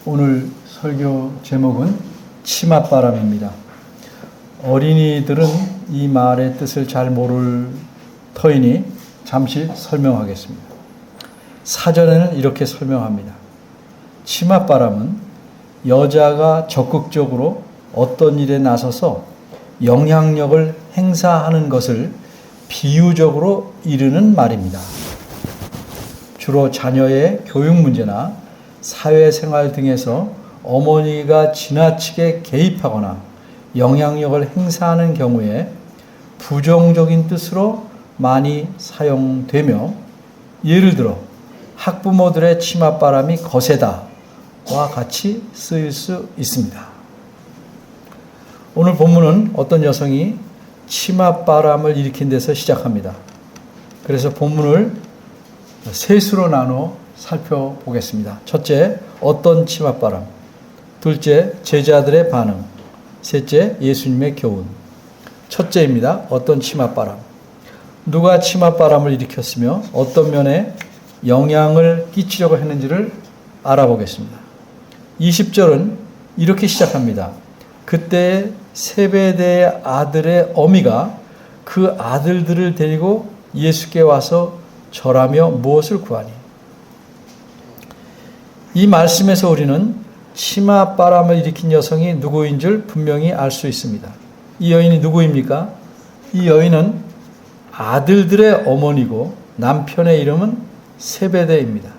오늘 설교 제목은 치맛바람입니다. 어린이들은 이 말의 뜻을 잘 모를 터이니 잠시 설명하겠습니다. 사전에는 이렇게 설명합니다. 치맛바람은 여자가 적극적으로 어떤 일에 나서서 영향력을 행사하는 것을 비유적으로 이르는 말입니다. 주로 자녀의 교육 문제나 사회생활 등에서 어머니가 지나치게 개입하거나 영향력을 행사하는 경우에 부정적인 뜻으로 많이 사용되며, 예를 들어 학부모들의 치맛바람이 거세다와 같이 쓰일 수 있습니다. 오늘 본문은 어떤 여성이 치맛바람을 일으킨 데서 시작합니다. 그래서 본문을 셋으로 나눠 살펴보겠습니다. 첫째, 어떤 치맛바람. 둘째, 제자들의 반응. 셋째, 예수님의 교훈. 첫째입니다. 어떤 치맛바람. 누가 치맛바람을 일으켰으며 어떤 면에 영향을 끼치려고 했는지를 알아보겠습니다. 20절은 이렇게 시작합니다. 그때 세베대의 아들의 어미가 그 아들들을 데리고 예수께 와서 절하며 무엇을 구하니. 이 말씀에서 우리는 치맛바람을 일으킨 여성이 누구인 줄 분명히 알 수 있습니다. 이 여인이 누구입니까? 이 여인은 아들들의 어머니고 남편의 이름은 세베대입니다.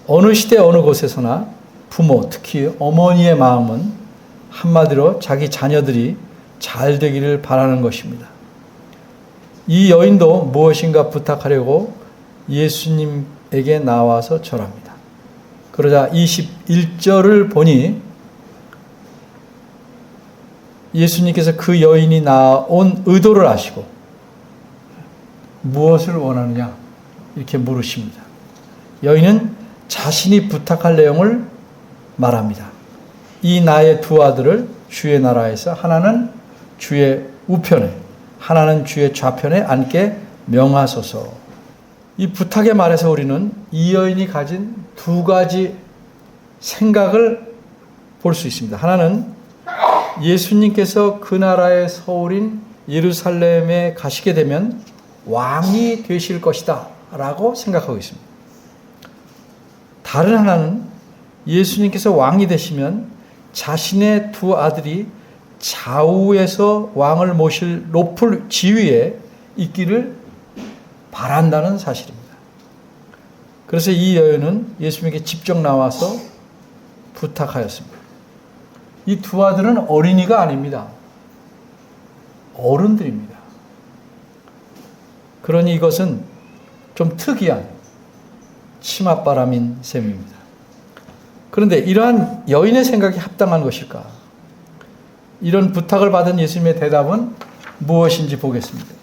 어느 시대 어느 곳에서나 부모, 특히 어머니의 마음은 한마디로 자기 자녀들이 잘 되기를 바라는 것입니다. 이 여인도 무엇인가 부탁하려고 예수님에게 나와서 절합니다. 그러자 21절을 보니 예수님께서 그 여인이 나온 의도를 아시고 무엇을 원하느냐 이렇게 물으십니다. 여인은 자신이 부탁할 내용을 말합니다. 이 나의 두 아들을 주의 나라에서 하나는 주의 우편에 하나는 주의 좌편에 앉게 명하소서. 이 부탁의 말에서 우리는 이 여인이 가진 두 가지 생각을 볼 수 있습니다. 하나는 예수님께서 그 나라의 서울인 예루살렘에 가시게 되면 왕이 되실 것이다 라고 생각하고 있습니다. 다른 하나는 예수님께서 왕이 되시면 자신의 두 아들이 좌우에서 왕을 모실 높은 지위에 있기를 바란다는 사실입니다. 그래서 이 여인은 예수님께 직접 나와서 부탁하였습니다. 이 두 아들은 어린이가 아닙니다. 어른들입니다. 그러니 이것은 좀 특이한 치맛바람인 셈입니다. 그런데 이러한 여인의 생각이 합당한 것일까? 이런 부탁을 받은 예수님의 대답은 무엇인지 보겠습니다.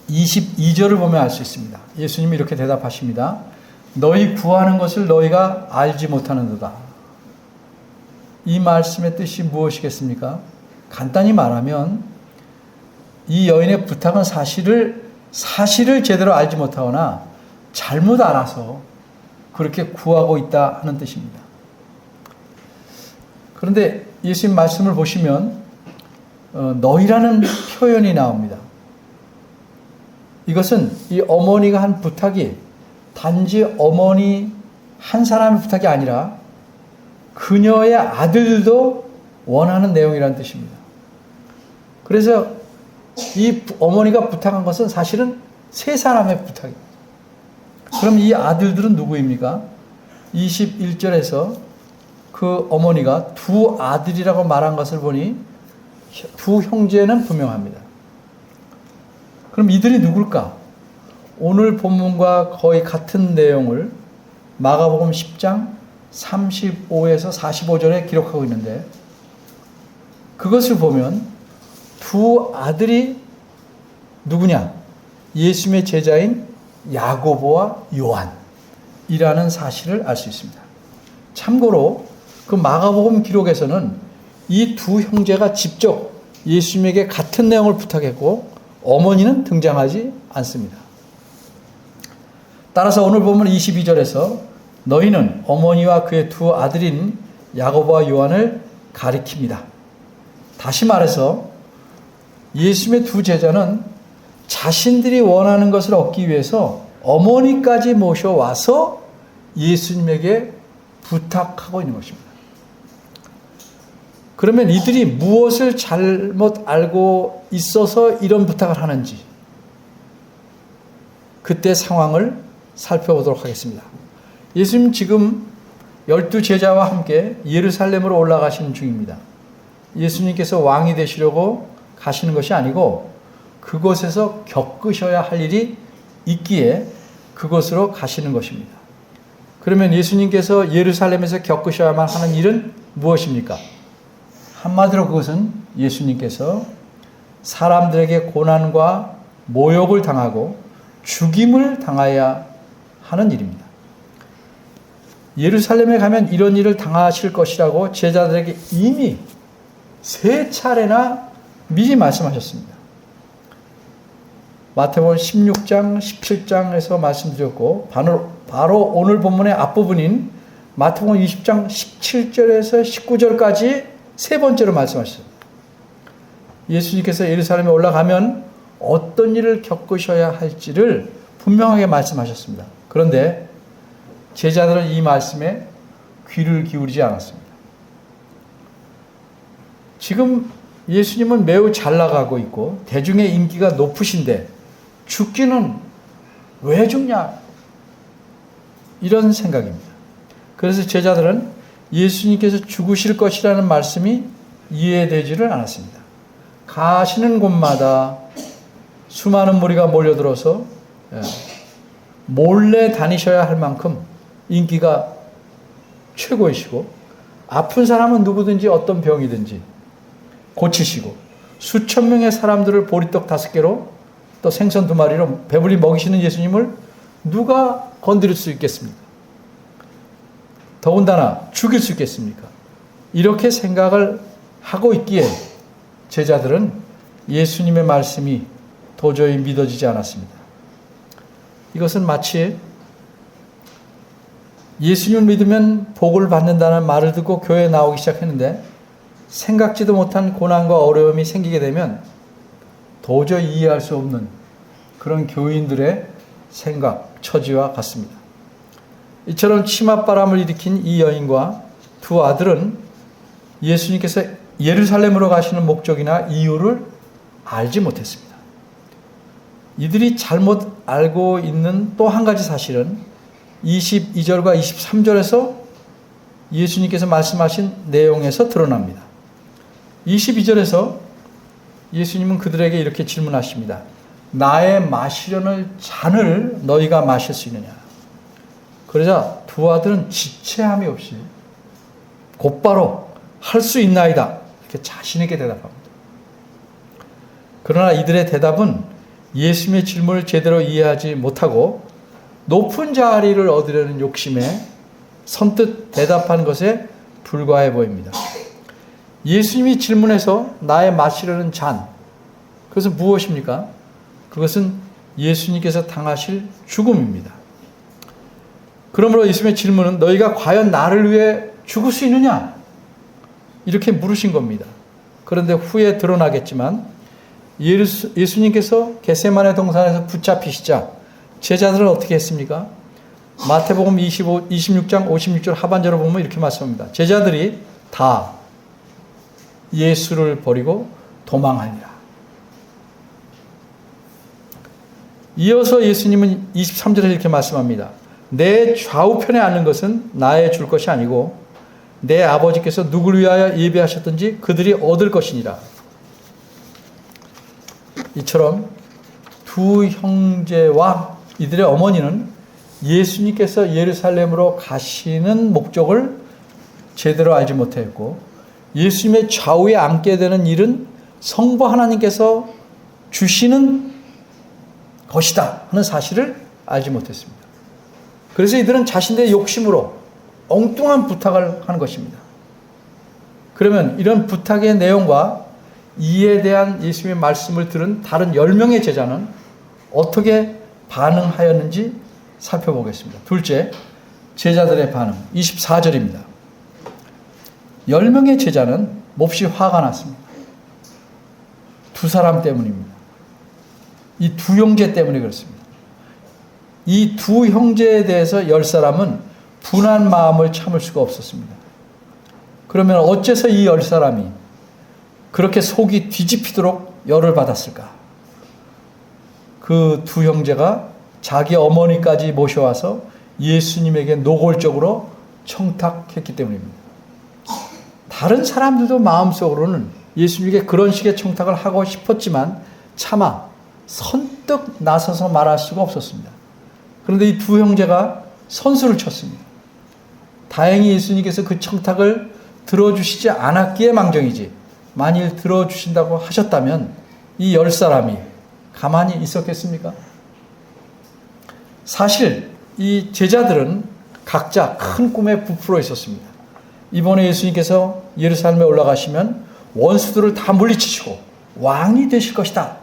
22절을 보면 알 수 있습니다. 예수님이 이렇게 대답하십니다. 너희 구하는 것을 너희가 알지 못하는도다. 이 말씀의 뜻이 무엇이겠습니까? 간단히 말하면 이 여인의 부탁은 사실을 제대로 알지 못하거나 잘못 알아서 그렇게 구하고 있다 하는 뜻입니다. 그런데 예수님 말씀을 보시면 너희라는 표현이 나옵니다. 이것은 이 어머니가 한 부탁이 단지 어머니 한 사람의 부탁이 아니라 그녀의 아들도 원하는 내용이라는 뜻입니다. 그래서 이 어머니가 부탁한 것은 사실은 세 사람의 부탁입니다. 그럼 이 아들들은 누구입니까? 21절에서 그 어머니가 두 아들이라고 말한 것을 보니 두 형제는 분명합니다. 그럼 이들이 누굴까? 오늘 본문과 거의 같은 내용을 마가복음 10장 35에서 45절에 기록하고 있는데, 그것을 보면 두 아들이 누구냐? 예수님의 제자인 야고보와 요한이라는 사실을 알 수 있습니다. 참고로 그 마가복음 기록에서는 이 두 형제가 직접 예수님에게 같은 내용을 부탁했고 어머니는 등장하지 않습니다. 따라서 오늘 보면 22절에서 너희는 어머니와 그의 두 아들인 야고보와 요한을 가리킵니다. 다시 말해서 예수님의 두 제자는 자신들이 원하는 것을 얻기 위해서 어머니까지 모셔와서 예수님에게 부탁하고 있는 것입니다. 그러면 이들이 무엇을 잘못 알고 있어서 이런 부탁을 하는지 그때 상황을 살펴보도록 하겠습니다. 예수님 지금 12제자와 함께 예루살렘으로 올라가시는 중입니다. 예수님께서 왕이 되시려고 가시는 것이 아니고 그곳에서 겪으셔야 할 일이 있기에 그곳으로 가시는 것입니다. 그러면 예수님께서 예루살렘에서 겪으셔야만 하는 일은 무엇입니까? 한마디로 그것은 예수님께서 사람들에게 고난과 모욕을 당하고 죽임을 당해야 하는 일입니다. 예루살렘에 가면 이런 일을 당하실 것이라고 제자들에게 이미 3차례나 미리 말씀하셨습니다. 마태복음 16장, 17장에서 말씀드렸고 바로 오늘 본문의 앞부분인 마태복음 20장 17절에서 19절까지 3번째로 말씀하셨습니다. 예수님께서 예루살렘에 올라가면 어떤 일을 겪으셔야 할지를 분명하게 말씀하셨습니다. 그런데 제자들은 이 말씀에 귀를 기울이지 않았습니다. 지금 예수님은 매우 잘 나가고 있고 대중의 인기가 높으신데 죽기는 왜 죽냐? 이런 생각입니다. 그래서 제자들은 예수님께서 죽으실 것이라는 말씀이 이해되지를 않았습니다. 가시는 곳마다 수많은 무리가 몰려들어서 몰래 다니셔야 할 만큼 인기가 최고이시고 아픈 사람은 누구든지 어떤 병이든지 고치시고 수천 명의 사람들을 보리떡 5개로 또 생선 2마리로 배불리 먹이시는 예수님을 누가 건드릴 수 있겠습니까? 더군다나 죽일 수 있겠습니까? 이렇게 생각을 하고 있기에 제자들은 예수님의 말씀이 도저히 믿어지지 않았습니다. 이것은 마치 예수님을 믿으면 복을 받는다는 말을 듣고 교회에 나오기 시작했는데 생각지도 못한 고난과 어려움이 생기게 되면 도저히 이해할 수 없는 그런 교인들의 생각, 처지와 같습니다. 이처럼 치맛바람을 일으킨 이 여인과 두 아들은 예수님께서 예루살렘으로 가시는 목적이나 이유를 알지 못했습니다. 이들이 잘못 알고 있는 또 한 가지 사실은 22절과 23절에서 예수님께서 말씀하신 내용에서 드러납니다. 22절에서 예수님은 그들에게 이렇게 질문하십니다. 나의 마시려는 잔을 너희가 마실 수 있느냐? 그러자 두 아들은 지체함이 없이 곧바로 할 수 있나이다. 이렇게 자신 있게 대답합니다. 그러나 이들의 대답은 예수님의 질문을 제대로 이해하지 못하고 높은 자리를 얻으려는 욕심에 선뜻 대답한 것에 불과해 보입니다. 예수님이 질문해서 나의 마시려는 잔, 그것은 무엇입니까? 그것은 예수님께서 당하실 죽음입니다. 그러므로 예수님의 질문은 너희가 과연 나를 위해 죽을 수 있느냐? 이렇게 물으신 겁니다. 그런데 후에 드러나겠지만 예수님께서 겟세마네 동산에서 붙잡히시자 제자들은 어떻게 했습니까? 마태복음 26장 56절 하반절을 보면 이렇게 말씀합니다. 제자들이 다 예수를 버리고 도망하니라. 이어서 예수님은 23절에 이렇게 말씀합니다. 내 좌우편에 앉는 것은 나의 줄 것이 아니고 내 아버지께서 누구를 위하여 예비하셨든지 그들이 얻을 것이니라. 이처럼 두 형제와 이들의 어머니는 예수님께서 예루살렘으로 가시는 목적을 제대로 알지 못했고 예수님의 좌우에 앉게 되는 일은 성부 하나님께서 주시는 것이다 하는 사실을 알지 못했습니다. 그래서 이들은 자신들의 욕심으로 엉뚱한 부탁을 하는 것입니다. 그러면 이런 부탁의 내용과 이에 대한 예수님의 말씀을 들은 다른 10명의 제자는 어떻게 반응하였는지 살펴보겠습니다. 둘째, 제자들의 반응 24절입니다. 10명의 제자는 몹시 화가 났습니다. 두 사람 때문입니다. 이 두 형제 때문에 그렇습니다. 이 두 형제에 대해서 10사람은 분한 마음을 참을 수가 없었습니다. 그러면 어째서 이 10사람이 그렇게 속이 뒤집히도록 열을 받았을까? 그 두 형제가 자기 어머니까지 모셔와서 예수님에게 노골적으로 청탁했기 때문입니다. 다른 사람들도 마음속으로는 예수님에게 그런 식의 청탁을 하고 싶었지만 차마 선뜻 나서서 말할 수가 없었습니다. 그런데 이 두 형제가 선수를 쳤습니다. 다행히 예수님께서 그 청탁을 들어주시지 않았기에 망정이지, 만일 들어주신다고 하셨다면 이 10사람이 가만히 있었겠습니까? 사실 이 제자들은 각자 큰 꿈에 부풀어 있었습니다. 이번에 예수님께서 예루살렘에 올라가시면 원수들을 다 물리치시고 왕이 되실 것이다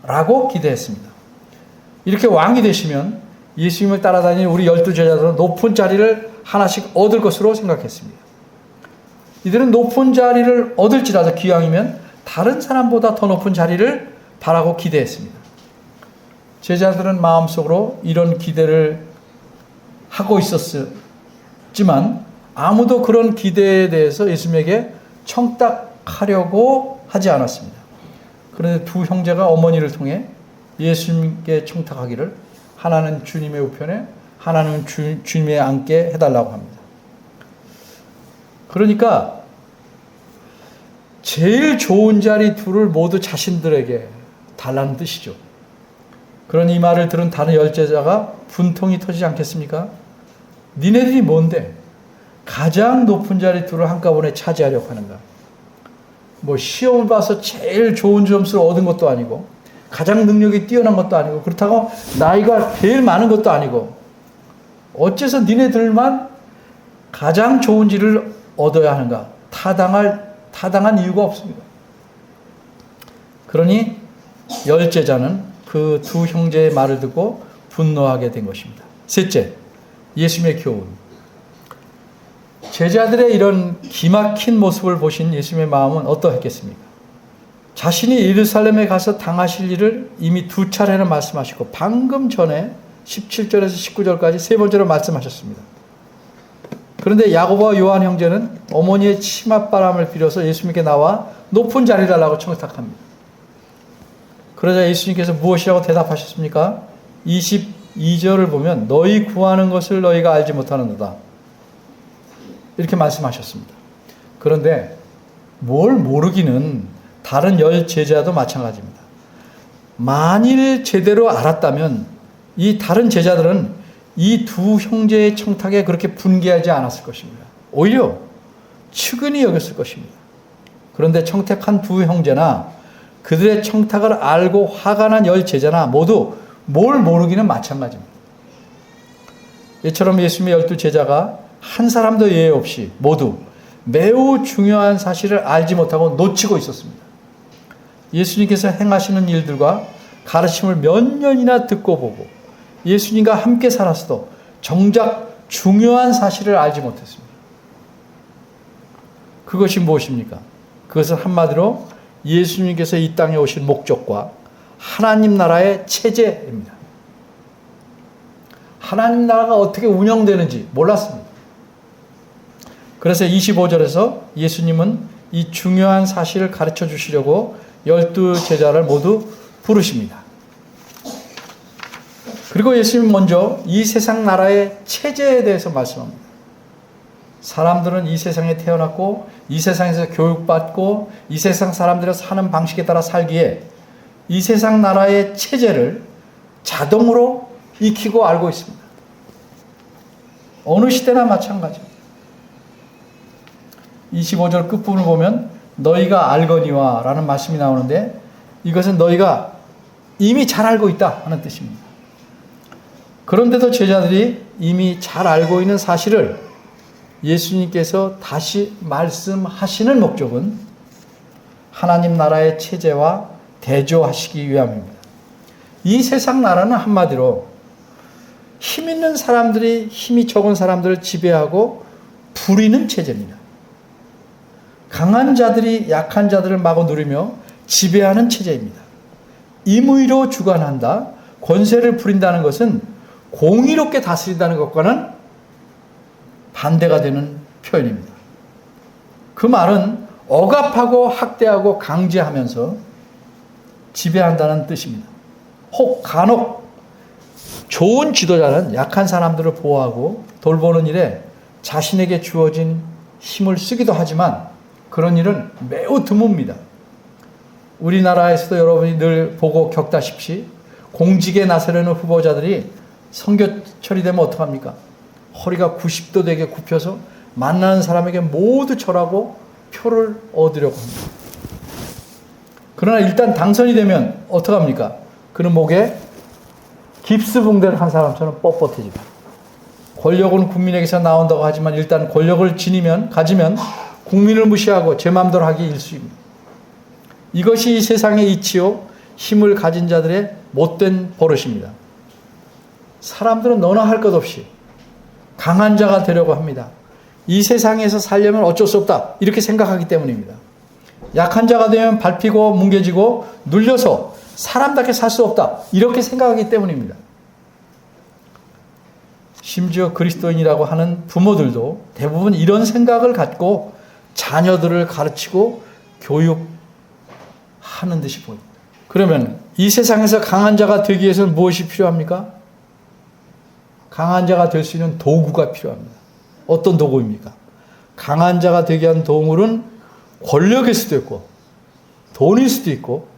라고 기대했습니다. 이렇게 왕이 되시면 예수님을 따라다니는 우리 12제자들은 높은 자리를 하나씩 얻을 것으로 생각했습니다. 이들은 높은 자리를 얻을지라도 기왕이면 다른 사람보다 더 높은 자리를 바라고 기대했습니다. 제자들은 마음속으로 이런 기대를 하고 있었지만 아무도 그런 기대에 대해서 예수님에게 청탁하려고 하지 않았습니다. 그런데 두 형제가 어머니를 통해 예수님께 청탁하기를, 하나는 주님의 우편에, 하나는 주님의 앉게 해달라고 합니다. 그러니까 제일 좋은 자리 둘을 모두 자신들에게 달라는 뜻이죠. 그런 이 말을 들은 다른 10제자가 분통이 터지지 않겠습니까? 니네들이 뭔데 가장 높은 자리 둘을 한꺼번에 차지하려고 하는가? 뭐 시험을 봐서 제일 좋은 점수를 얻은 것도 아니고, 가장 능력이 뛰어난 것도 아니고, 그렇다고 나이가 제일 많은 것도 아니고, 어째서 니네들만 가장 좋은 지를 얻어야 하는가? 타당한 이유가 없습니다. 그러니 10제자는 그 두 형제의 말을 듣고 분노하게 된 것입니다. 셋째, 예수님의 교훈. 제자들의 이런 기막힌 모습을 보신 예수님의 마음은 어떠했겠습니까? 자신이 예루살렘에 가서 당하실 일을 이미 두 차례나 말씀하시고 방금 전에 17절에서 19절까지 세 번째로 말씀하셨습니다. 그런데 야고보와 요한 형제는 어머니의 치맛바람을 빌어서 예수님께 나와 높은 자리 달라고 청탁합니다. 그러자 예수님께서 무엇이라고 대답하셨습니까? 22절을 보면 너희 구하는 것을 너희가 알지 못하는도다, 이렇게 말씀하셨습니다. 그런데 뭘 모르기는 다른 10제자도 마찬가지입니다. 만일 제대로 알았다면 이 다른 제자들은 이 두 형제의 청탁에 그렇게 분개하지 않았을 것입니다. 오히려 측은히 여겼을 것입니다. 그런데 청탁한 두 형제나 그들의 청탁을 알고 화가 난 10제자나 모두 뭘 모르기는 마찬가지입니다. 이처럼 예수님의 12제자가 한 사람도 예외 없이 모두 매우 중요한 사실을 알지 못하고 놓치고 있었습니다. 예수님께서 행하시는 일들과 가르침을 몇 년이나 듣고 보고 예수님과 함께 살았어도 정작 중요한 사실을 알지 못했습니다. 그것이 무엇입니까? 그것은 한마디로 예수님께서 이 땅에 오신 목적과 하나님 나라의 체제입니다. 하나님 나라가 어떻게 운영되는지 몰랐습니다. 그래서 25절에서 예수님은 이 중요한 사실을 가르쳐 주시려고 12제자를 모두 부르십니다. 그리고 예수님은 먼저 이 세상 나라의 체제에 대해서 말씀합니다. 사람들은 이 세상에 태어났고 이 세상에서 교육받고 이 세상 사람들의 사는 방식에 따라 살기에 이 세상 나라의 체제를 자동으로 익히고 알고 있습니다. 어느 시대나 마찬가지입니다. 25절 끝부분을 보면 너희가 알거니와 라는 말씀이 나오는데 이것은 너희가 이미 잘 알고 있다 하는 뜻입니다. 그런데도 제자들이 이미 잘 알고 있는 사실을 예수님께서 다시 말씀하시는 목적은 하나님 나라의 체제와 대조하시기 위함입니다. 이 세상 나라는 한마디로 힘 있는 사람들이 힘이 적은 사람들을 지배하고 부리는 체제입니다. 강한 자들이 약한 자들을 마구 누리며 지배하는 체제입니다. 임의로 주관한다, 권세를 부린다는 것은 공의롭게 다스린다는 것과는 반대가 되는 표현입니다. 그 말은 억압하고 학대하고 강제하면서 지배한다는 뜻입니다. 혹 간혹 좋은 지도자는 약한 사람들을 보호하고 돌보는 일에 자신에게 주어진 힘을 쓰기도 하지만 그런 일은 매우 드뭅니다. 우리나라에서도 여러분이 늘 보고 겪다시피 공직에 나서려는 후보자들이 선거철이 되면 어떡합니까? 허리가 90도 되게 굽혀서 만나는 사람에게 모두 절하고 표를 얻으려고 합니다. 그러나 일단 당선이 되면 어떡합니까? 그는 목에 깁스붕대를 한 사람처럼 뻣뻣해집니다. 권력은 국민에게서 나온다고 하지만 일단 권력을 가지면 국민을 무시하고 제 마음대로 하기 일쑤입니다. 이것이 이 세상의 이치요 힘을 가진 자들의 못된 버릇입니다. 사람들은 너나 할 것 없이 강한 자가 되려고 합니다. 이 세상에서 살려면 어쩔 수 없다 이렇게 생각하기 때문입니다. 약한 자가 되면 밟히고 뭉개지고 눌려서 사람답게 살 수 없다 이렇게 생각하기 때문입니다. 심지어 그리스도인이라고 하는 부모들도 대부분 이런 생각을 갖고 자녀들을 가르치고 교육하는 듯이 보입니다. 그러면 이 세상에서 강한 자가 되기 위해서는 무엇이 필요합니까? 강한 자가 될 수 있는 도구가 필요합니다. 어떤 도구입니까? 강한 자가 되게 한 도구는 권력일 수도 있고 돈일 수도 있고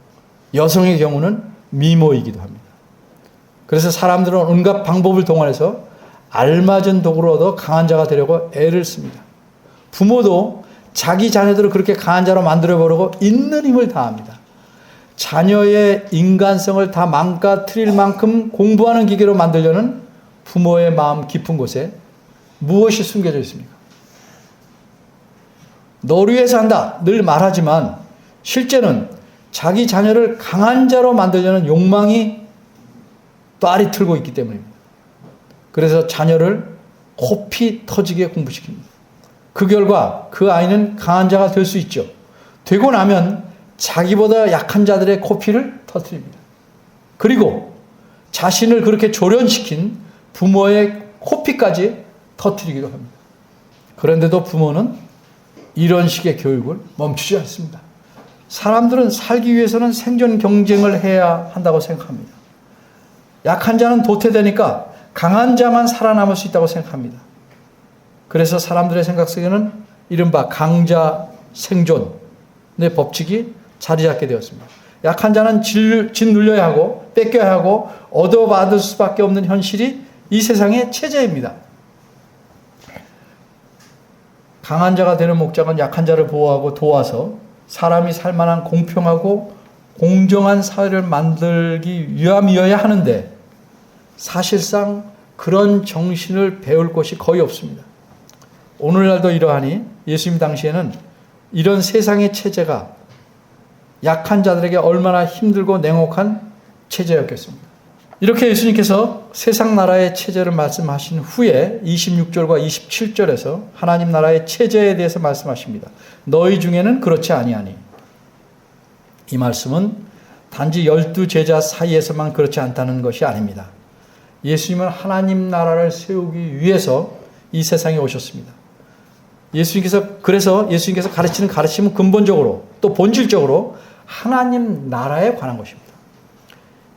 여성의 경우는 미모이기도 합니다. 그래서 사람들은 온갖 방법을 동원해서 알맞은 도구를 얻어 강한 자가 되려고 애를 씁니다. 부모도 자기 자녀들을 그렇게 강한 자로 만들어보려고 있는 힘을 다합니다. 자녀의 인간성을 다 망가뜨릴 만큼 공부하는 기계로 만들려는 부모의 마음 깊은 곳에 무엇이 숨겨져 있습니까? 너를 위해서 한다 늘 말하지만 실제는 자기 자녀를 강한 자로 만들려는 욕망이 또알이 틀고 있기 때문입니다. 그래서 자녀를 코피 터지게 공부시킵니다. 그 결과 그 아이는 강한 자가 될 수 있죠. 되고 나면 자기보다 약한 자들의 코피를 터뜨립니다. 그리고 자신을 그렇게 조련시킨 부모의 코피까지 터뜨리기도 합니다. 그런데도 부모는 이런 식의 교육을 멈추지 않습니다. 사람들은 살기 위해서는 생존 경쟁을 해야 한다고 생각합니다. 약한 자는 도태되니까 강한 자만 살아남을 수 있다고 생각합니다. 그래서 사람들의 생각 속에는 이른바 강자 생존의 법칙이 자리 잡게 되었습니다. 약한 자는 짓눌려야 하고 뺏겨야 하고 얻어받을 수밖에 없는 현실이 이 세상의 체제입니다. 강한 자가 되는 목적은 약한 자를 보호하고 도와서 사람이 살만한 공평하고 공정한 사회를 만들기 위함이어야 하는데 사실상 그런 정신을 배울 곳이 거의 없습니다. 오늘날도 이러하니 예수님 당시에는 이런 세상의 체제가 약한 자들에게 얼마나 힘들고 냉혹한 체제였겠습니다. 이렇게 예수님께서 세상 나라의 체제를 말씀하신 후에 26절과 27절에서 하나님 나라의 체제에 대해서 말씀하십니다. 너희 중에는 그렇지 아니하니. 이 말씀은 단지 12제자 사이에서만 그렇지 않다는 것이 아닙니다. 예수님은 하나님 나라를 세우기 위해서 이 세상에 오셨습니다. 그래서 예수님께서 가르치는 가르침은 근본적으로 또 본질적으로 하나님 나라에 관한 것입니다.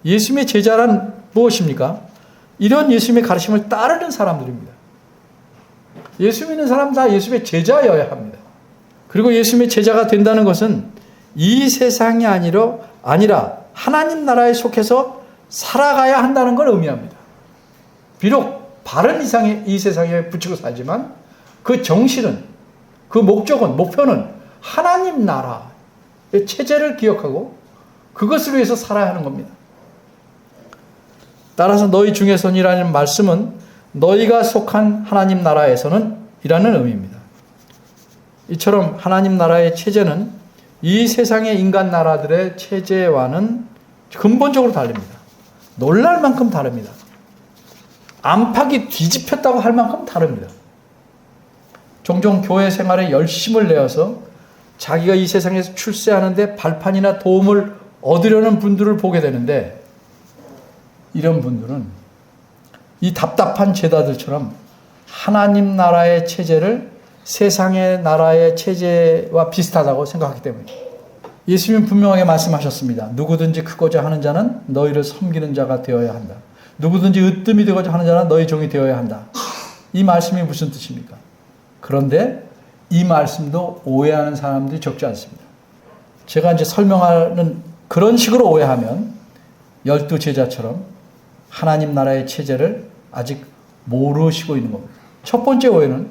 예수님의 제자란 무엇입니까? 이런 예수님의 가르침을 따르는 사람들입니다. 예수 믿는 사람 다 예수님의 제자여야 합니다. 그리고 예수님의 제자가 된다는 것은 이 세상이 아니라 하나님 나라에 속해서 살아가야 한다는 걸 의미합니다. 비록 바른 이상의 이 세상에 붙이고 살지만 그 정신은, 그 목표는 하나님 나라의 체제를 기억하고 그것을 위해서 살아야 하는 겁니다. 따라서 너희 중에서는이라는 말씀은 너희가 속한 하나님 나라에서는 이라는 의미입니다. 이처럼 하나님 나라의 체제는 이 세상의 인간 나라들의 체제와는 근본적으로 다릅니다. 놀랄 만큼 다릅니다. 안팎이 뒤집혔다고 할 만큼 다릅니다. 종종 교회 생활에 열심을 내어서 자기가 이 세상에서 출세하는데 발판이나 도움을 얻으려는 분들을 보게 되는데, 이런 분들은 이 답답한 제자들처럼 하나님 나라의 체제를 세상의 나라의 체제와 비슷하다고 생각하기 때문입니다. 예수님은 분명하게 말씀하셨습니다. 누구든지 크고자 하는 자는 너희를 섬기는 자가 되어야 한다. 누구든지 으뜸이 되고자 하는 자는 너희 종이 되어야 한다. 이 말씀이 무슨 뜻입니까? 그런데 이 말씀도 오해하는 사람들이 적지 않습니다. 제가 이제 설명하는 그런 식으로 오해하면 12 제자처럼 하나님 나라의 체제를 아직 모르시고 있는 겁니다. 첫 번째 오해는,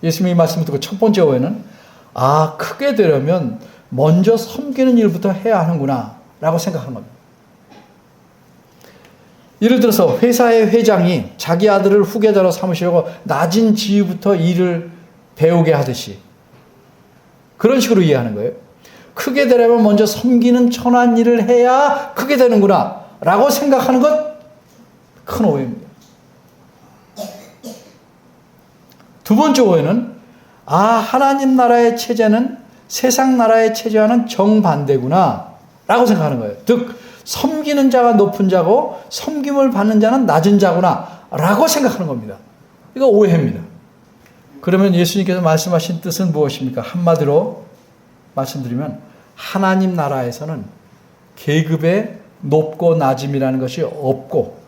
예수님이 말씀을 듣고 첫 번째 오해는, 크게 되려면 먼저 섬기는 일부터 해야 하는구나 라고 생각하는 겁니다. 예를 들어서 회사의 회장이 자기 아들을 후계자로 삼으시려고 낮은 지위부터 일을 배우게 하듯이 그런 식으로 이해하는 거예요. 크게 되려면 먼저 섬기는 천한 일을 해야 크게 되는구나 라고 생각하는 것, 큰 오해입니다. 두 번째 오해는, 하나님 나라의 체제는 세상 나라의 체제와는 정반대구나 라고 생각하는 거예요. 즉 섬기는 자가 높은 자고 섬김을 받는 자는 낮은 자구나 라고 생각하는 겁니다. 이거 오해입니다. 그러면 예수님께서 말씀하신 뜻은 무엇입니까? 한마디로 말씀드리면 하나님 나라에서는 계급의 높고 낮음이라는 것이 없고,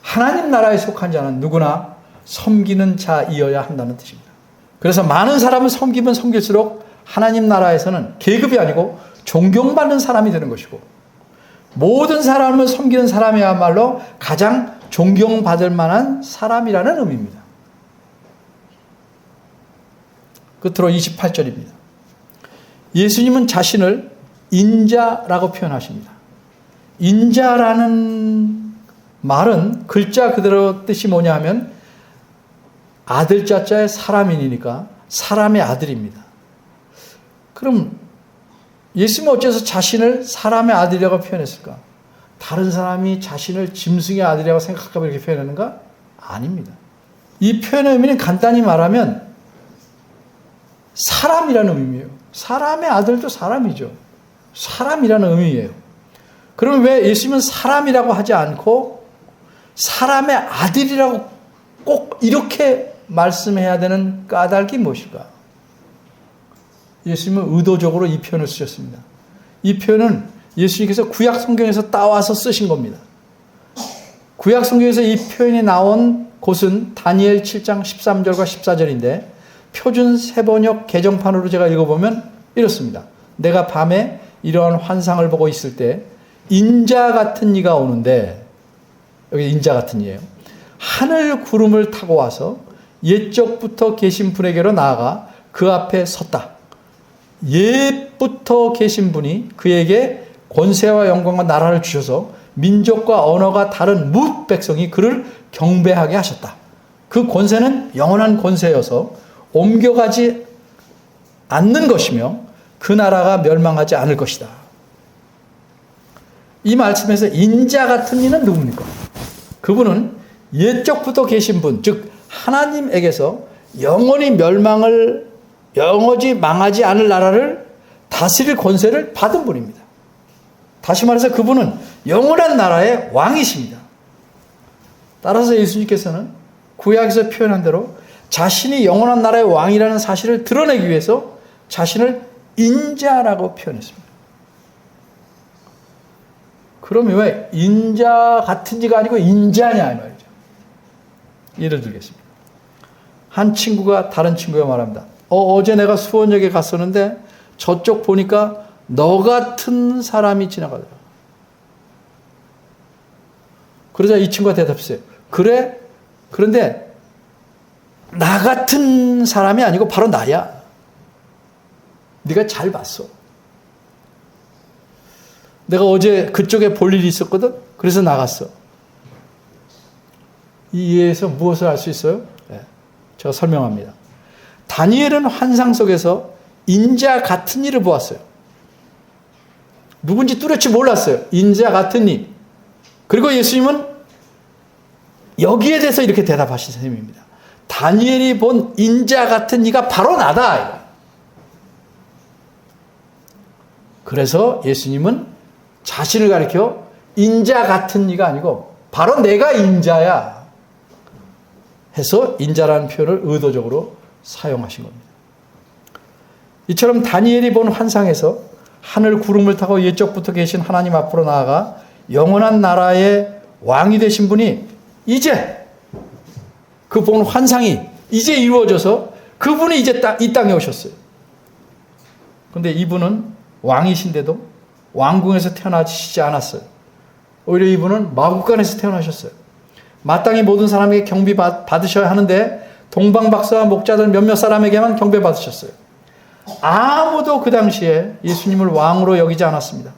하나님 나라에 속한 자는 누구나 섬기는 자이어야 한다는 뜻입니다. 그래서 많은 사람을 섬기면 섬길수록 하나님 나라에서는 계급이 아니고 존경받는 사람이 되는 것이고, 모든 사람을 섬기는 사람이야말로 가장 존경받을 만한 사람이라는 의미입니다. 끝으로 28절입니다. 예수님은 자신을 인자라고 표현하십니다. 인자라는 말은 글자 그대로 뜻이 뭐냐 하면 아들 자자의 사람이니까 사람의 아들입니다. 그럼 예수님은 어째서 자신을 사람의 아들이라고 표현했을까? 다른 사람이 자신을 짐승의 아들이라고 생각하고 이렇게 표현하는가? 아닙니다. 이 표현의 의미는 간단히 말하면 사람이라는 의미예요. 사람의 아들도 사람이죠. 사람이라는 의미예요. 그러면 왜 예수님은 사람이라고 하지 않고 사람의 아들이라고 꼭 이렇게 말씀해야 되는 까닭이 무엇일까? 예수님은 의도적으로 이 표현을 쓰셨습니다. 이 표현은 예수님께서 구약 성경에서 따와서 쓰신 겁니다. 구약 성경에서 이 표현이 나온 곳은 다니엘 7장 13절과 14절인데 표준 세번역 개정판으로 제가 읽어보면 이렇습니다. 내가 밤에 이러한 환상을 보고 있을 때 인자 같은 이가 오는데, 여기 인자 같은 이예요. 하늘 구름을 타고 와서 옛적부터 계신 분에게로 나아가 그 앞에 섰다. 옛부터 계신 분이 그에게 권세와 영광과 나라를 주셔서 민족과 언어가 다른 뭇 백성이 그를 경배하게 하셨다. 그 권세는 영원한 권세여서 옮겨가지 않는 것이며 그 나라가 멸망하지 않을 것이다. 이 말씀에서 인자 같은 이는 누굽니까? 그분은 옛적부터 계신 분, 즉 하나님에게서 영원히 영원히 망하지 않을 나라를 다스릴 권세를 받은 분입니다. 다시 말해서 그분은 영원한 나라의 왕이십니다. 따라서 예수님께서는 구약에서 표현한 대로 자신이 영원한 나라의 왕이라는 사실을 드러내기 위해서 자신을 인자라고 표현했습니다. 그러면 왜 인자 같은 지가 아니고 인자냐 이 말이죠. 예를 들겠습니다. 한 친구가 다른 친구가 말합니다. 어제 내가 수원역에 갔었는데 저쪽 보니까 너 같은 사람이 지나가더라. 그러자 이 친구가 대답했어요. 그래? 그런데 나 같은 사람이 아니고 바로 나야. 네가 잘 봤어. 내가 어제 그쪽에 볼 일이 있었거든. 그래서 나갔어. 이 이해에서 무엇을 알 수 있어요? 네, 제가 설명합니다. 다니엘은 환상 속에서 인자 같은 이를 보았어요. 누군지 뚜렷이 몰랐어요. 인자 같은 이. 그리고 예수님은 여기에 대해서 이렇게 대답하신 셈입니다. 다니엘이 본 인자 같은 이가 바로 나다. 그래서 예수님은 자신을 가리켜 인자 같은 이가 아니고 바로 내가 인자야 해서 인자라는 표현을 의도적으로 사용하신 겁니다. 이처럼 다니엘이 본 환상에서 하늘 구름을 타고 예적부터 계신 하나님 앞으로 나아가 영원한 나라의 왕이 되신 분이 이제 그 본 환상이 이제 이루어져서 그분이 이제 이 땅에 오셨어요. 그런데 이분은 왕이신데도 왕궁에서 태어나시지 않았어요. 오히려 이분은 마국간에서 태어나셨어요. 마땅히 모든 사람에게 경비 받으셔야 하는데 동방박사와 목자들 몇몇 사람에게만 경배 받으셨어요. 아무도 그 당시에 예수님을 왕으로 여기지 않았습니다.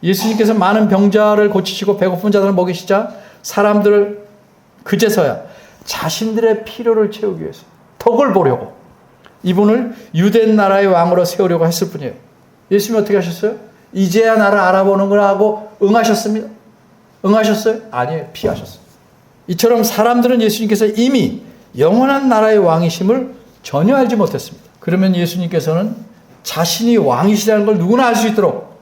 예수님께서 많은 병자를 고치시고 배고픈 자들을 먹이시자 사람들을 그제서야 자신들의 필요를 채우기 위해서 덕을 보려고 이분을 유대 나라의 왕으로 세우려고 했을 뿐이에요. 예수님이 어떻게 하셨어요? 이제야 나를 알아보는 걸 하고 응하셨습니다. 응하셨어요? 아니에요. 피하셨어요. 이처럼 사람들은 예수님께서 이미 영원한 나라의 왕이심을 전혀 알지 못했습니다. 그러면 예수님께서는 자신이 왕이시라는 걸 누구나 알 수 있도록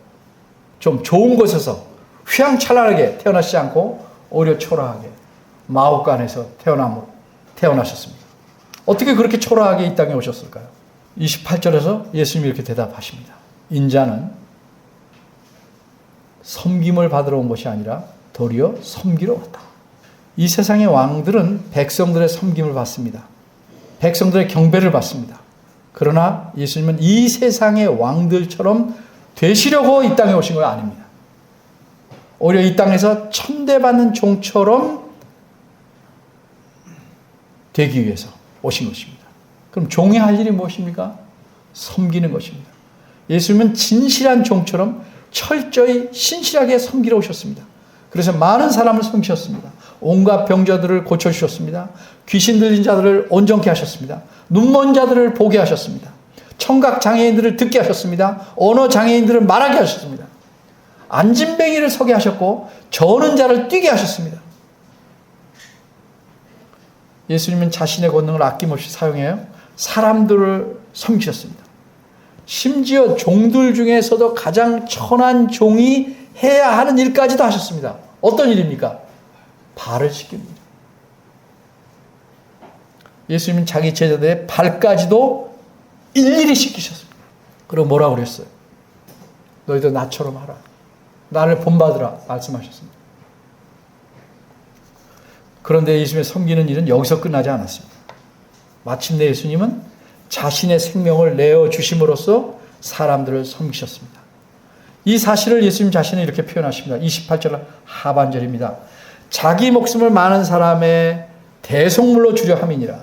좀 좋은 곳에서 휘황찬란하게 태어나시지 않고 오히려 초라하게 마옥간에서 태어나셨습니다. 어떻게 그렇게 초라하게 이 땅에 오셨을까요? 28절에서 예수님이 이렇게 대답하십니다. 인자는 섬김을 받으러 온 것이 아니라 도리어 섬기러 왔다. 이 세상의 왕들은 백성들의 섬김을 받습니다. 백성들의 경배를 받습니다. 그러나 예수님은 이 세상의 왕들처럼 되시려고 이 땅에 오신 건 아닙니다. 오히려 이 땅에서 천대받는 종처럼 되기 위해서 오신 것입니다. 그럼 종이 할 일이 무엇입니까? 섬기는 것입니다. 예수님은 진실한 종처럼 철저히 신실하게 섬기러 오셨습니다. 그래서 많은 사람을 섬기셨습니다. 온갖 병자들을 고쳐주셨습니다. 귀신 들린 자들을 온전케 하셨습니다. 눈먼 자들을 보게 하셨습니다. 청각 장애인들을 듣게 하셨습니다. 언어 장애인들을 말하게 하셨습니다. 안진뱅이를 서게 하셨고 저는 자를 뛰게 하셨습니다. 예수님은 자신의 권능을 아낌없이 사용해요. 사람들을 섬기셨습니다. 심지어 종들 중에서도 가장 천한 종이 해야 하는 일까지도 하셨습니다. 어떤 일입니까? 발을 씻깁니다. 예수님은 자기 제자들의 발까지도 일일이 씻기셨습니다. 그리고 뭐라고 그랬어요? 너희도 나처럼 하라. 나를 본받으라 말씀하셨습니다. 그런데 예수님의 섬기는 일은 여기서 끝나지 않았습니다. 마침내 예수님은 자신의 생명을 내어주심으로써 사람들을 섬기셨습니다. 이 사실을 예수님 자신은 이렇게 표현하십니다. 28절 하반절입니다. 자기 목숨을 많은 사람의 대속물로 주려 함이니라.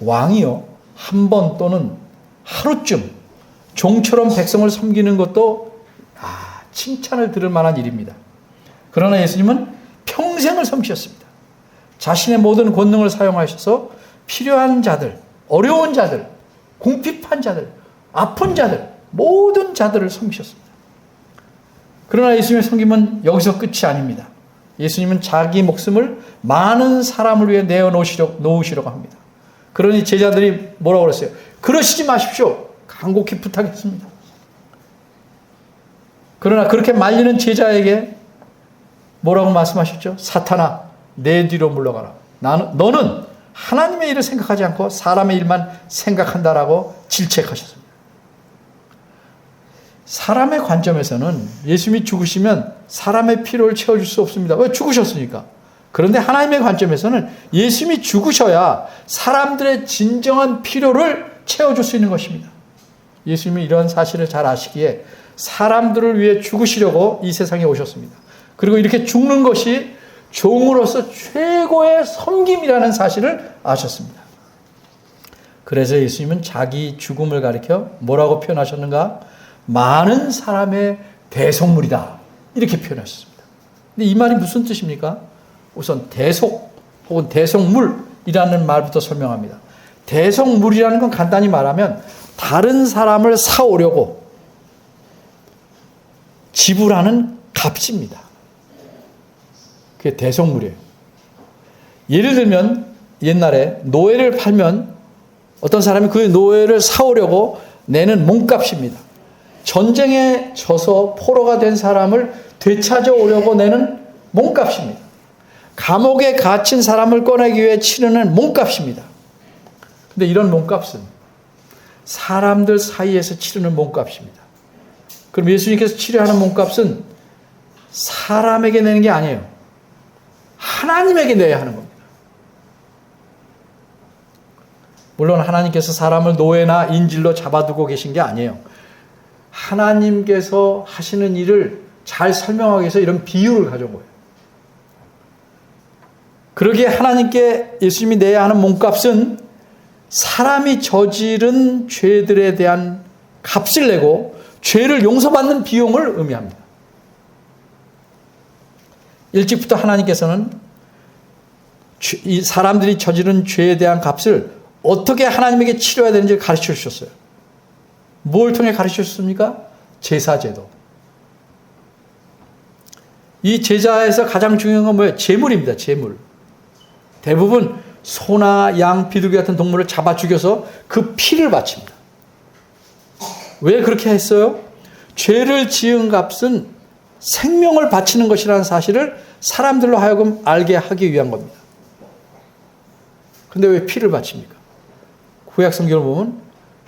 왕이요 한 번 또는 하루쯤 종처럼 백성을 섬기는 것도 칭찬을 들을 만한 일입니다. 그러나 예수님은 평생을 섬기셨습니다. 자신의 모든 권능을 사용하셔서 필요한 자들, 어려운 자들, 궁핍한 자들, 아픈 자들, 모든 자들을 섬기셨습니다. 그러나 예수님의 섬김은 여기서 끝이 아닙니다. 예수님은 자기 목숨을 많은 사람을 위해 놓으시려고 합니다. 그러니 제자들이 뭐라고 그랬어요? 그러시지 마십시오. 간곡히 부탁했습니다. 그러나 그렇게 말리는 제자에게 뭐라고 말씀하셨죠? 사탄아, 내 뒤로 물러가라. 너는 하나님의 일을 생각하지 않고 사람의 일만 생각한다라고 질책하셨습니다. 사람의 관점에서는 예수님이 죽으시면 사람의 필요를 채워줄 수 없습니다. 왜? 죽으셨으니까. 그런데 하나님의 관점에서는 예수님이 죽으셔야 사람들의 진정한 필요를 채워줄 수 있는 것입니다. 예수님이 이런 사실을 잘 아시기에 사람들을 위해 죽으시려고 이 세상에 오셨습니다. 그리고 이렇게 죽는 것이 종으로서 최고의 섬김이라는 사실을 아셨습니다. 그래서 예수님은 자기 죽음을 가리켜 뭐라고 표현하셨는가? 많은 사람의 대속물이다. 이렇게 표현하셨습니다. 근데 이 말이 무슨 뜻입니까? 우선 대속 혹은 대속물이라는 말부터 설명합니다. 대속물이라는 건 간단히 말하면 다른 사람을 사오려고 지불하는 값입니다. 그게 대속물이에요. 예를 들면 옛날에 노예를 팔면 어떤 사람이 그 노예를 사오려고 내는 몸값입니다. 전쟁에 져서 포로가 된 사람을 되찾아오려고 내는 몸값입니다. 감옥에 갇힌 사람을 꺼내기 위해 치르는 몸값입니다. 근데 이런 몸값은 사람들 사이에서 치르는 몸값입니다. 그럼 예수님께서 치료하는 몸값은 사람에게 내는 게 아니에요. 하나님에게 내야 하는 겁니다. 물론 하나님께서 사람을 노예나 인질로 잡아두고 계신 게 아니에요. 하나님께서 하시는 일을 잘 설명하기 위해서 이런 비유를 가져온 거예요. 그러기에 하나님께 예수님이 내야 하는 몸값은 사람이 저지른 죄들에 대한 값을 내고 죄를 용서받는 비용을 의미합니다. 일찍부터 하나님께서는 이 사람들이 저지른 죄에 대한 값을 어떻게 하나님에게 치러야 되는지 가르쳐 주셨어요. 뭘 통해 가르쳐 주셨습니까? 제사제도. 이 제사에서 가장 중요한 건 뭐예요? 제물입니다. 제물. 대부분 소나 양, 비둘기 같은 동물을 잡아 죽여서 그 피를 바칩니다. 왜 그렇게 했어요? 죄를 지은 값은 생명을 바치는 것이라는 사실을 사람들로 하여금 알게 하기 위한 겁니다. 근데 왜 피를 바칩니까? 구약 성경을 보면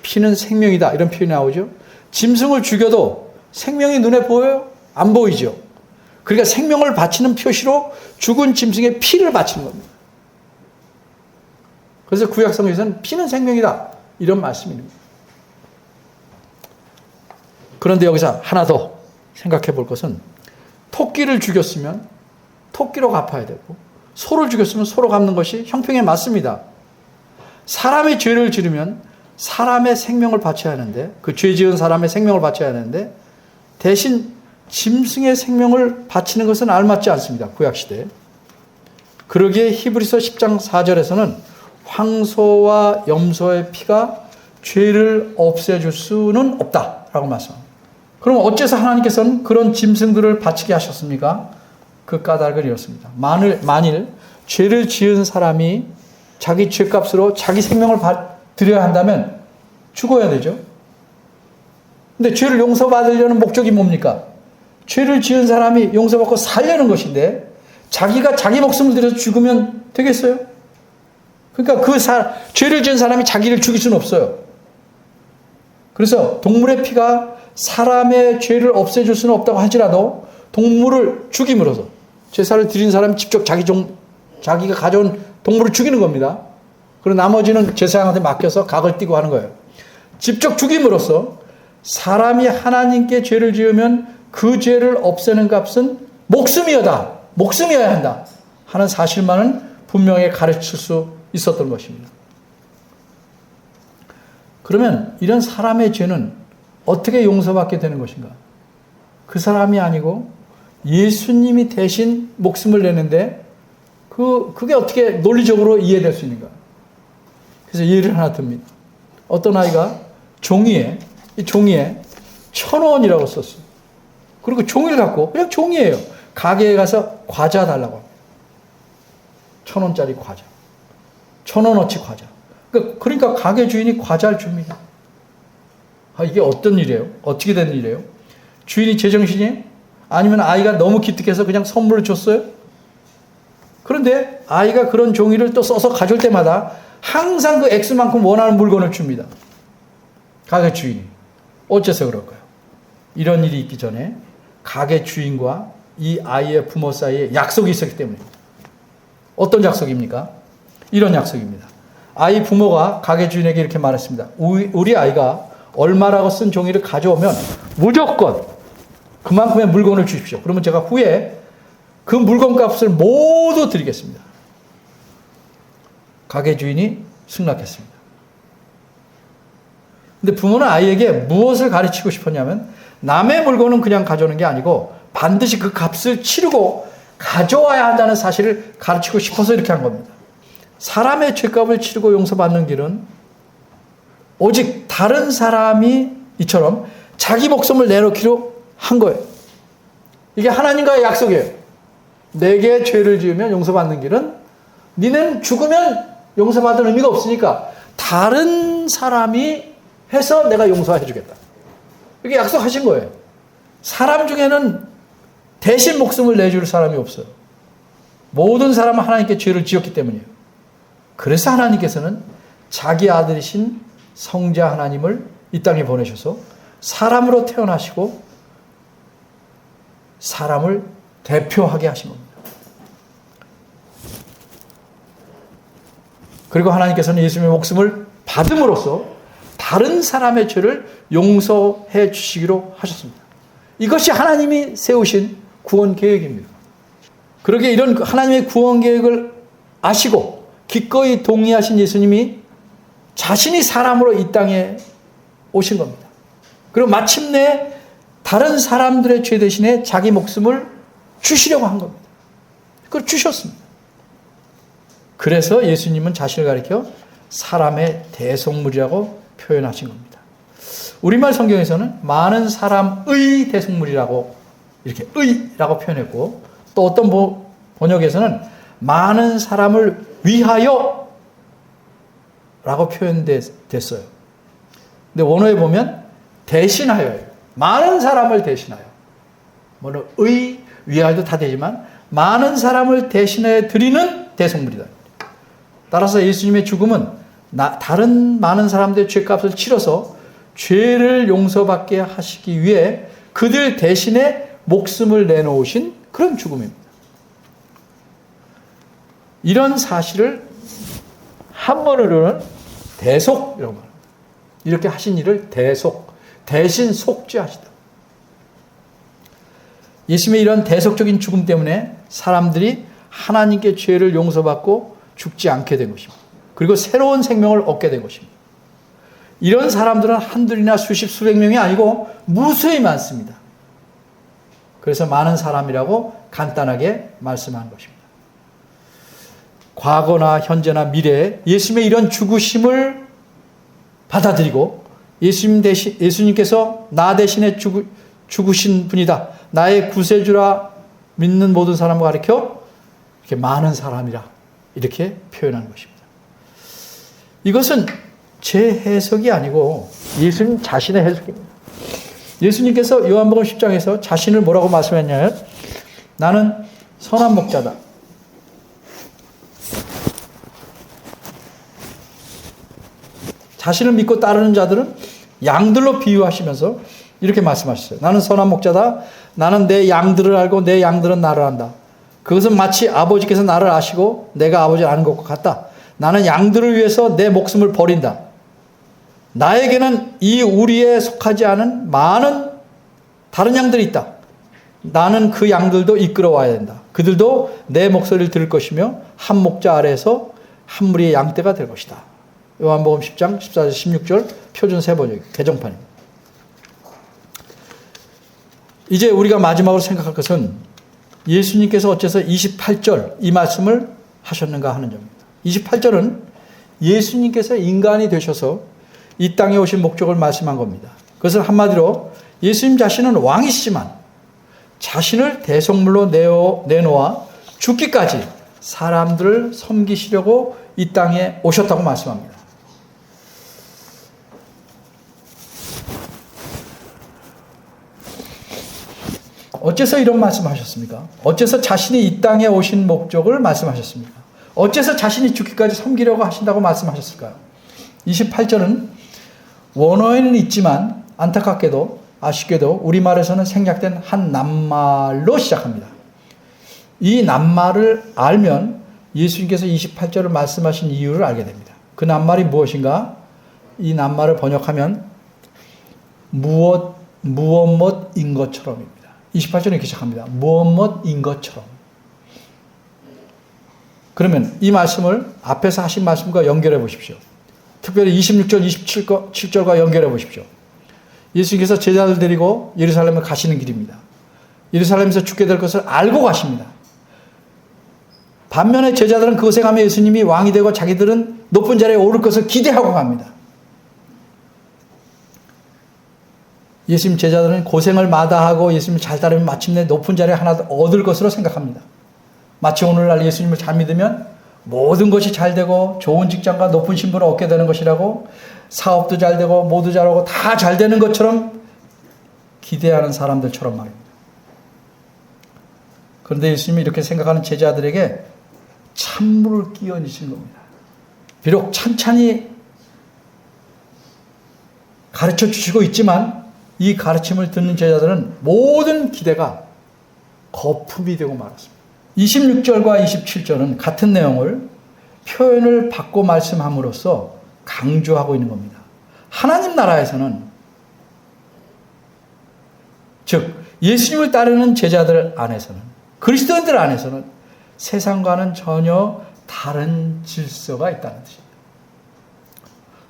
피는 생명이다 이런 표현이 나오죠. 짐승을 죽여도 생명이 눈에 보여요? 안 보이죠. 그러니까 생명을 바치는 표시로 죽은 짐승의 피를 바치는 겁니다. 그래서 구약 성경에서는 피는 생명이다 이런 말씀입니다. 그런데 여기서 하나 더 생각해 볼 것은 토끼를 죽였으면 토끼로 갚아야 되고 소를 죽였으면 소로 갚는 것이 형평에 맞습니다. 사람의 죄를 지르면 사람의 생명을 바쳐야 하는데 그 죄 지은 사람의 생명을 바쳐야 하는데 대신 짐승의 생명을 바치는 것은 알맞지 않습니다. 구약시대에. 그러기에 히브리서 10장 4절에서는 황소와 염소의 피가 죄를 없애줄 수는 없다라고 말씀합니다. 그럼 어째서 하나님께서는 그런 짐승들을 바치게 하셨습니까? 그 까닭을 이렇습니다. 만일 죄를 지은 사람이 자기 죄값으로 자기 생명을 드려야 한다면 죽어야 되죠. 근데 죄를 용서받으려는 목적이 뭡니까? 죄를 지은 사람이 용서받고 살려는 것인데 자기가 자기 목숨을 들여서 죽으면 되겠어요? 그러니까 죄를 지은 사람이 자기를 죽일 수는 없어요. 그래서 동물의 피가 사람의 죄를 없애줄 수는 없다고 하지라도 동물을 죽임으로써 제사를 드린 사람이 직접 자기가 가져온 동물을 죽이는 겁니다. 그리고 나머지는 제사장한테 맡겨서 각을 띠고 하는 거예요. 직접 죽임으로써 사람이 하나님께 죄를 지으면 그 죄를 없애는 값은 목숨이어야 한다 하는 사실만은 분명히 가르칠 수 있었던 것입니다. 그러면 이런 사람의 죄는 어떻게 용서받게 되는 것인가? 그 사람이 아니고 예수님이 대신 목숨을 내는데 그게 어떻게 논리적으로 이해될 수 있는가? 그래서 예를 하나 듭니다. 어떤 아이가 종이에 1,000원이라고 썼어요. 그리고 종이를 갖고 그냥 종이에요. 가게에 가서 과자 달라고 합니다. 1,000원짜리 과자. 1,000원어치 과자. 그러니까 가게 주인이 과자를 줍니다. 이게 어떤 일이에요? 어떻게 된 일이에요? 주인이 제정신이에요? 아니면 아이가 너무 기특해서 그냥 선물을 줬어요? 그런데 아이가 그런 종이를 또 써서 가져올 때마다 항상 그 액수만큼 원하는 물건을 줍니다. 가게 주인이. 어째서 그럴까요? 이런 일이 있기 전에 가게 주인과 이 아이의 부모 사이에 약속이 있었기 때문입니다. 어떤 약속입니까? 이런 약속입니다. 아이 부모가 가게 주인에게 이렇게 말했습니다. 우리 아이가 얼마라고 쓴 종이를 가져오면 무조건 그만큼의 물건을 주십시오. 그러면 제가 후에 그 물건 값을 모두 드리겠습니다. 가게 주인이 승낙했습니다. 근데 부모는 아이에게 무엇을 가르치고 싶었냐면 남의 물건은 그냥 가져오는 게 아니고 반드시 그 값을 치르고 가져와야 한다는 사실을 가르치고 싶어서 이렇게 한 겁니다. 사람의 죄값을 치르고 용서받는 길은 오직 다른 사람이 이처럼 자기 목숨을 내놓기로 한 거예요. 이게 하나님과의 약속이에요. 내게 죄를 지으면 용서받는 길은 니는 죽으면 용서받을 의미가 없으니까 다른 사람이 해서 내가 용서해 주겠다. 이렇게 약속하신 거예요. 사람 중에는 대신 목숨을 내줄 사람이 없어요. 모든 사람은 하나님께 죄를 지었기 때문이에요. 그래서 하나님께서는 자기 아들이신 성자 하나님을 이 땅에 보내셔서 사람으로 태어나시고 사람을 대표하게 하신 겁니다. 그리고 하나님께서는 예수님의 목숨을 받음으로써 다른 사람의 죄를 용서해 주시기로 하셨습니다. 이것이 하나님이 세우신 구원 계획입니다. 그러기에 이런 하나님의 구원 계획을 아시고 기꺼이 동의하신 예수님이 자신이 사람으로 이 땅에 오신 겁니다. 그리고 마침내 다른 사람들의 죄 대신에 자기 목숨을 주시려고 한 겁니다. 그걸 주셨습니다. 그래서 예수님은 자신을 가리켜 사람의 대속물이라고 표현하신 겁니다. 우리말 성경에서는 많은 사람의 대속물이라고 이렇게 의라고 표현했고, 또 어떤 번역에서는 많은 사람을 위하여 라고 표현됐어요. 근데 원어에 보면 대신하여예요. 많은 사람을 대신하여. 물론 의, 위하여도 다 되지만 많은 사람을 대신해 드리는 대속물이다. 따라서 예수님의 죽음은 다른 많은 사람들의 죄값을 치러서 죄를 용서받게 하시기 위해 그들 대신에 목숨을 내놓으신 그런 죽음입니다. 이런 사실을 한문으로는 대속이라고 말합니다. 이렇게 하신 일을 대신 속죄하시다. 예수님의 이런 대속적인 죽음 때문에 사람들이 하나님께 죄를 용서받고 죽지 않게 된 것입니다. 그리고 새로운 생명을 얻게 된 것입니다. 이런 사람들은 한둘이나 수십 수백 명이 아니고 무수히 많습니다. 그래서 많은 사람이라고 간단하게 말씀한 것입니다. 과거나 현재나 미래에 예수님의 이런 죽으심을 받아들이고 예수님께서 나 대신에 죽으신 분이다, 나의 구세주라 믿는 모든 사람을 가리켜 이렇게 많은 사람이라 이렇게 표현하는 것입니다. 이것은 제 해석이 아니고 예수님 자신의 해석입니다. 예수님께서 요한복음 10장에서 자신을 뭐라고 말씀했냐면 나는 선한 목자다. 자신을 믿고 따르는 자들은 양들로 비유하시면서 이렇게 말씀하셨어요. 나는 선한 목자다. 나는 내 양들을 알고 내 양들은 나를 안다. 그것은 마치 아버지께서 나를 아시고 내가 아버지를 아는 것과 같다. 나는 양들을 위해서 내 목숨을 버린다. 나에게는 이 우리에 속하지 않은 많은 다른 양들이 있다. 나는 그 양들도 이끌어와야 된다. 그들도 내 목소리를 들을 것이며 한 목자 아래에서 한 무리의 양떼가 될 것이다. 요한복음 10장 14절 16절 표준 세번역 개정판입니다. 이제 우리가 마지막으로 생각할 것은 예수님께서 어째서 28절 이 말씀을 하셨는가 하는 점입니다. 28절은 예수님께서 인간이 되셔서 이 땅에 오신 목적을 말씀한 겁니다. 그것을 한마디로 예수님 자신은 왕이시지만 자신을 대속물로 내놓아 죽기까지 사람들을 섬기시려고 이 땅에 오셨다고 말씀합니다. 어째서 이런 말씀하셨습니까? 어째서 자신이 이 땅에 오신 목적을 말씀하셨습니까? 어째서 자신이 죽기까지 섬기려고 하신다고 말씀하셨을까요? 28절은 원어에는 있지만 안타깝게도 아쉽게도 우리말에서는 생략된 한 낱말로 시작합니다. 이 낱말을 알면 예수님께서 28절을 말씀하신 이유를 알게 됩니다. 그 낱말이 무엇인가? 이 낱말을 번역하면 무엇인 것처럼입니다. 28절은 이렇게 시작합니다. 무엇인 것처럼. 그러면 이 말씀을 앞에서 하신 말씀과 연결해 보십시오. 특별히 26절, 27절과 연결해 보십시오. 예수님께서 제자들 데리고 예루살렘을 가시는 길입니다. 예루살렘에서 죽게 될 것을 알고 가십니다. 반면에 제자들은 그곳에 가면 예수님이 왕이 되고 자기들은 높은 자리에 오를 것을 기대하고 갑니다. 예수님 제자들은 고생을 마다하고 예수님을 잘 따르면 마침내 높은 자리에 하나 얻을 것으로 생각합니다. 마치 오늘날 예수님을 잘 믿으면 모든 것이 잘 되고 좋은 직장과 높은 신분을 얻게 되는 것이라고, 사업도 잘 되고 모두 잘하고 다 잘 되는 것처럼 기대하는 사람들처럼 말입니다. 그런데 예수님이 이렇게 생각하는 제자들에게 찬물을 끼얹으시는 겁니다. 비록 찬찬히 가르쳐 주시고 있지만 이 가르침을 듣는 제자들은 모든 기대가 거품이 되고 말았습니다. 26절과 27절은 같은 내용을 표현을 바꿔 말씀함으로써 강조하고 있는 겁니다. 하나님 나라에서는, 즉 예수님을 따르는 제자들 안에서는, 그리스도인들 안에서는 세상과는 전혀 다른 질서가 있다는 뜻입니다.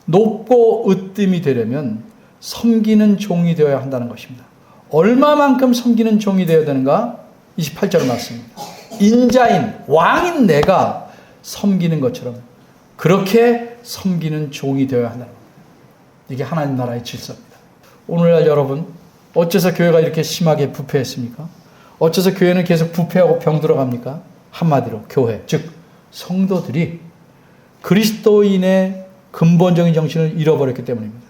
높고 으뜸이 되려면 섬기는 종이 되어야 한다는 것입니다. 얼마만큼 섬기는 종이 되어야 되는가? 28절 말씀입니다. 인자인 왕인 내가 섬기는 것처럼 그렇게 섬기는 종이 되어야 한다는 겁니다. 이게 하나님 나라의 질서입니다. 오늘날 여러분, 어째서 교회가 이렇게 심하게 부패했습니까? 어째서 교회는 계속 부패하고 병들어갑니까? 한마디로 교회, 즉 성도들이 그리스도인의 근본적인 정신을 잃어버렸기 때문입니다.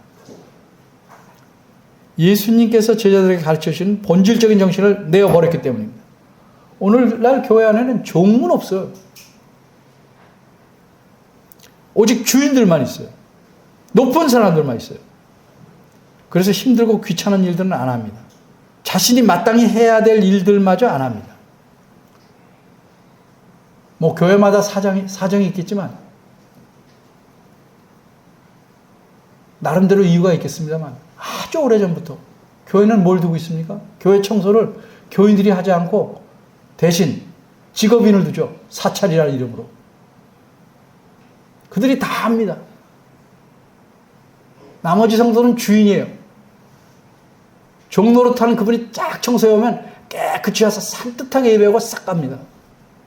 예수님께서 제자들에게 가르쳐주신 본질적인 정신을 내어버렸기 때문입니다. 오늘날 교회 안에는 종은 없어요. 오직 주인들만 있어요. 높은 사람들만 있어요. 그래서 힘들고 귀찮은 일들은 안 합니다. 자신이 마땅히 해야 될 일들마저 안 합니다. 뭐 교회마다 사정이 있겠지만 나름대로 이유가 있겠습니다만 아주 오래전부터 교회는 뭘 두고 있습니까? 교회 청소를 교인들이 하지 않고 대신 직업인을 두죠. 사찰이라는 이름으로. 그들이 다 합니다. 나머지 성도는 주인이에요. 종노릇하는 그분이 쫙 청소해오면 깨끗이 와서 산뜻하게 예배하고 싹 갑니다.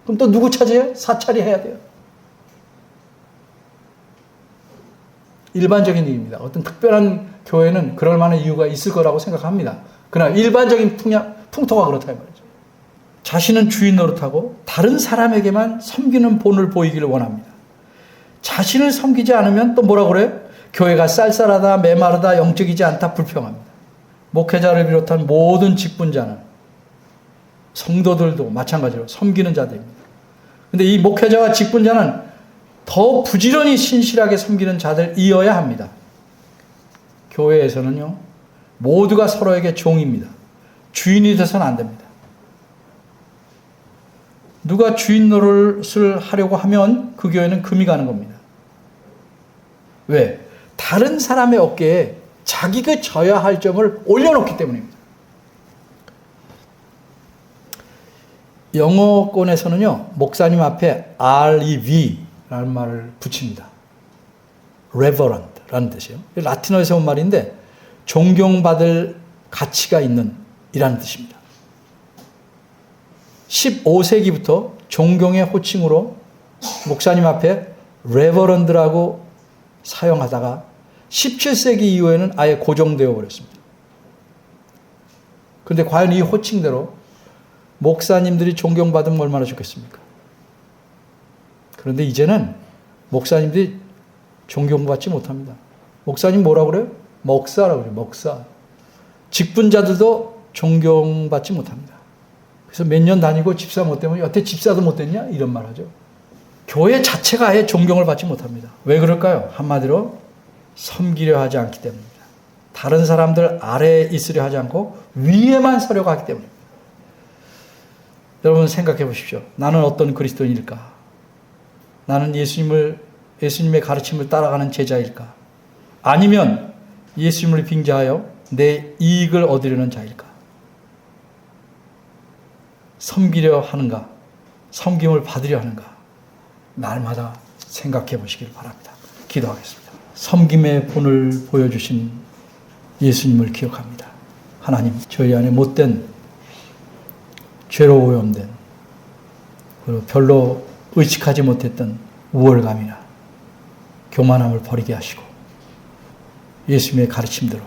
그럼 또 누구 차지해요? 사찰이 해야 돼요. 일반적인 일입니다. 어떤 특별한 교회는 그럴 만한 이유가 있을 거라고 생각합니다. 그러나 일반적인 풍토가 그렇다 이 말이죠. 자신은 주인 노릇하고 다른 사람에게만 섬기는 본을 보이기를 원합니다. 자신을 섬기지 않으면 또 뭐라고 그래요? 교회가 쌀쌀하다, 메마르다, 영적이지 않다, 불평합니다. 목회자를 비롯한 모든 직분자는, 성도들도 마찬가지로 섬기는 자들입니다. 그런데 이 목회자와 직분자는 더 부지런히 신실하게 섬기는 자들이어야 합니다. 교회에서는요, 모두가 서로에게 종입니다. 주인이 돼서는 안 됩니다. 누가 주인 노릇을 하려고 하면 그 교회는 금이 가는 겁니다. 왜? 다른 사람의 어깨에 자기가 져야 할 점을 올려놓기 때문입니다. 영어권에서는요, 목사님 앞에 REV라는 말을 붙입니다. Reverend라는 뜻이에요. 라틴어에서 온 말인데 존경받을 가치가 있는 이라는 뜻입니다. 15세기부터 존경의 호칭으로 목사님 앞에 레버런드라고 사용하다가 17세기 이후에는 아예 고정되어 버렸습니다. 그런데 과연 이 호칭대로 목사님들이 존경받으면 얼마나 좋겠습니까? 그런데 이제는 목사님들이 존경받지 못합니다. 목사님 뭐라고 그래요? 목사라고 그래요. 목사. 직분자들도 존경받지 못합니다. 그래서 몇 년 다니고 집사 못 되면 여태 집사도 못 됐냐? 이런 말 하죠. 교회 자체가 아예 존경을 받지 못합니다. 왜 그럴까요? 한마디로 섬기려 하지 않기 때문입니다. 다른 사람들 아래에 있으려 하지 않고 위에만 서려고 하기 때문입니다. 여러분 생각해 보십시오. 나는 어떤 그리스도인일까? 나는 예수님의 가르침을 따라가는 제자일까? 아니면 예수님을 빙자하여 내 이익을 얻으려는 자일까? 섬기려 하는가? 섬김을 받으려 하는가? 날마다 생각해 보시길 바랍니다. 기도하겠습니다. 섬김의 본을 보여주신 예수님을 기억합니다. 하나님, 저희 안에 못된, 죄로 오염된, 그리고 별로 의식하지 못했던 우월감이나 교만함을 버리게 하시고 예수님의 가르침대로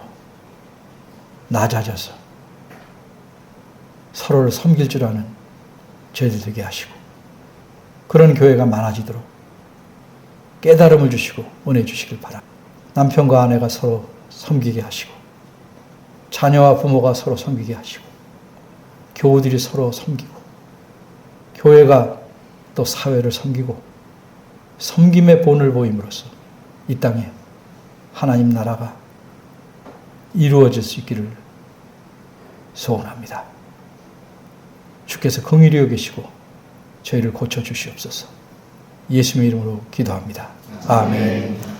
낮아져서 서로를 섬길 줄 아는 저희들 되게 하시고 그런 교회가 많아지도록 깨달음을 주시고 은혜 주시길 바랍니다. 남편과 아내가 서로 섬기게 하시고 자녀와 부모가 서로 섬기게 하시고 교우들이 서로 섬기고 교회가 또 사회를 섬기고 섬김의 본을 보임으로써 이 땅에 하나님 나라가 이루어질 수 있기를 소원합니다. 주께서 긍휼히 여기시고 저희를 고쳐주시옵소서. 예수님의 이름으로 기도합니다. 아멘.